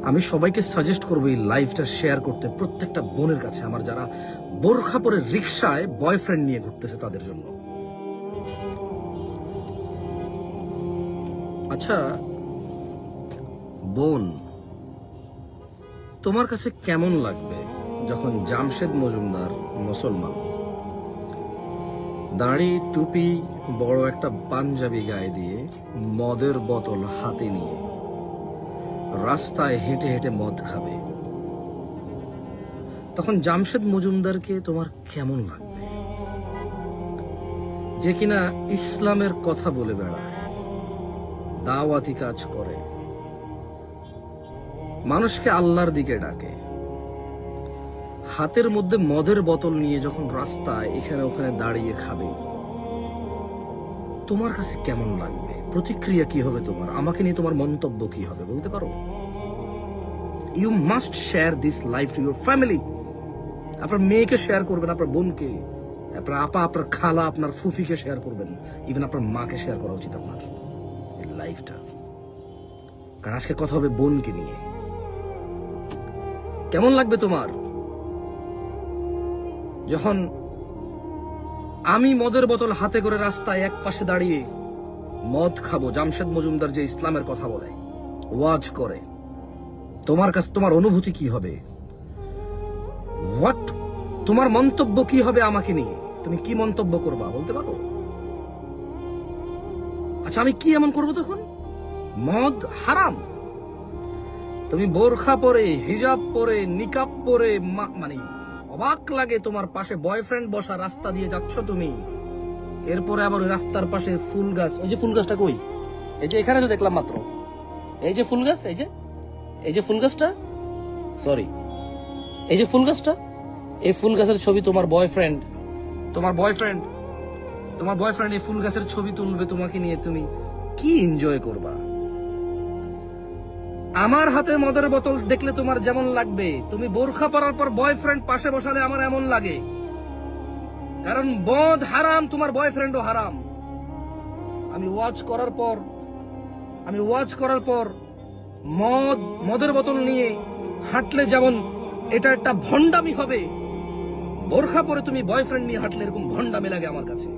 আমি সবাইকে সাজেস্ট করবো এই লাইভটা শেয়ার করতে, প্রত্যেকটা বোনের কাছে, আমার যারা বোরখা পরে রিক্সায় বয়ফ্রেন্ড নিয়ে ঘুরতেছে তাদের জন্য। আচ্ছা বোন, তোমার কাছে কেমন লাগবে যখন জামশেদ মজুমদার, মুসলমান, দাড়ি টুপি বড় একটা পাঞ্জাবি গায়ে দিয়ে মদের বোতল হাতে নিয়ে রাস্তায় হেঁটে হেঁটে মদ খাবে, তখন জামশেদ মজুমদারকে তোমার কেমন লাগবে? যে কিনা ইসলামের কথা বলে বেড়ায়, দাওয়াতি কাজ করে, মানুষকে আল্লাহর দিকে ডাকে, হাতের মধ্যে মদের বোতল নিয়ে যখন রাস্তায় এখানে ওখানে দাঁড়িয়ে খাবে, তোমার কাছে কেমন লাগবে? প্রতিক্রিয়া কি হবে তোমার? আমাকে নিয়ে তোমার মন্তব্য কি হবে বলতে পারো? You must share this life to your family. আপনার মেয়েকে শেয়ার করবেন, আপনার বোনকে, আপনার আপা, আপনার খালা, আপনার ফুফিকে শেয়ার করবেন, ইভেন আপনার মাকে শেয়ার করা উচিত আপনার এই লাইফটা। কারণ আজকে কথা হবে বোনকে নিয়ে। কেমন লাগবে তোমার যখন আমি মদের বোতল হাতে করে রাস্তায় এক পাশে দাঁড়িয়ে মদ খাবো? জামশেদ মজুমদার যে ইসলামের কথা বলে, ওয়াজ করে, তোমার কাছে তোমার অনুভূতি কি হবে? হোয়াট, তোমার মন্তব্য কি হবে আমাকে নিয়ে? তুমি কি মন্তব্য করবা বলতে পারো? আচ্ছা আমি কি এমন করবো তখন? মদ হারাম, তুমি বোরখা পরে, হিজাব পরে, নিকাব পরে, মানে অবাক লাগে তোমার পাশে বয়ফ্রেন্ড বসা, রাস্তা দিয়ে যাচ্ছ তুমি, এরপরে আবার ওই রাস্তার পাশে ফুল গাছ। ওই যে ফুল গাছটা কই? এই যে এখানে তো দেখলাম মাত্র, এই যে ফুল গাছ, এই যে ফুল গাছটা, সরি, এই যে ফুল গাছটা, এই ফুল গাছের ছবি তোমার বয়ফ্রেন্ড এই ফুল গাছের ছবি তুলবে তোমাকে নিয়ে, তুমি কি এনজয় করবা? আমার হাতে মদের বোতল দেখলে তোমার যেমন লাগবে, তুমি বোরখা পরার পর বয়ফ্রেন্ড পাশে বসালে আমার এমন লাগে। কারণ মদ হারাম, তোমার বয়ফ্রেন্ডও হারাম। আমি ওয়াজ করার পর মদের বোতল নিয়ে হাঁটলে যেমন এটা একটা ভণ্ডামি হবে, বোরখা পরে তুমি বয়ফ্রেন্ড নিয়ে হাঁটলে এরকম ভণ্ডামি লাগে আমার কাছে।